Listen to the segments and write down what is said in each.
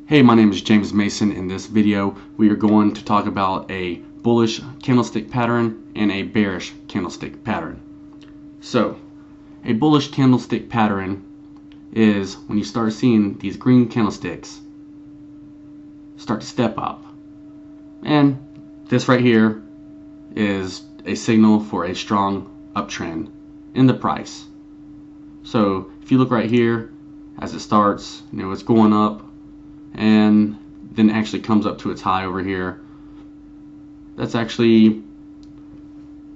Hey, my name is James Mason. In this video, we are going to talk about a bullish candlestick pattern and a bearish candlestick pattern. So, a bullish candlestick pattern is when you start seeing these green candlesticks start to step up. And this right here is a signal for a strong uptrend in the price. So, if you look right here, as it starts, it's going up and then actually comes up to its high over here. That's actually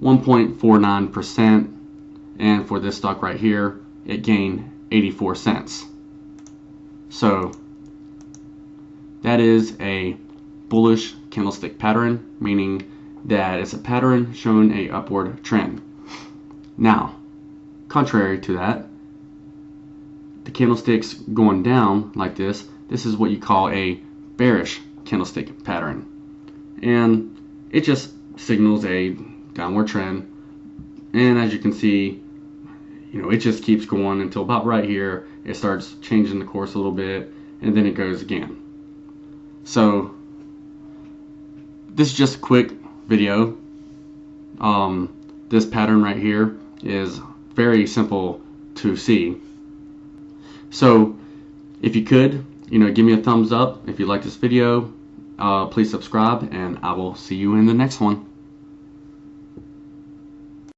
1.49%, and for this stock right here, it gained 84 cents. So that is a bullish candlestick pattern, meaning that it's a pattern showing a upward trend. Now, contrary to that, the candlesticks going down like this is what you call a bearish candlestick pattern, and it just signals a downward trend. And as you can see, it just keeps going until about right here it starts changing the course a little bit, and then it goes again. So this is just a quick video. This pattern right here is very simple to see. So if you could, give me a thumbs up if you like this video. Please subscribe, and I will see you in the next one.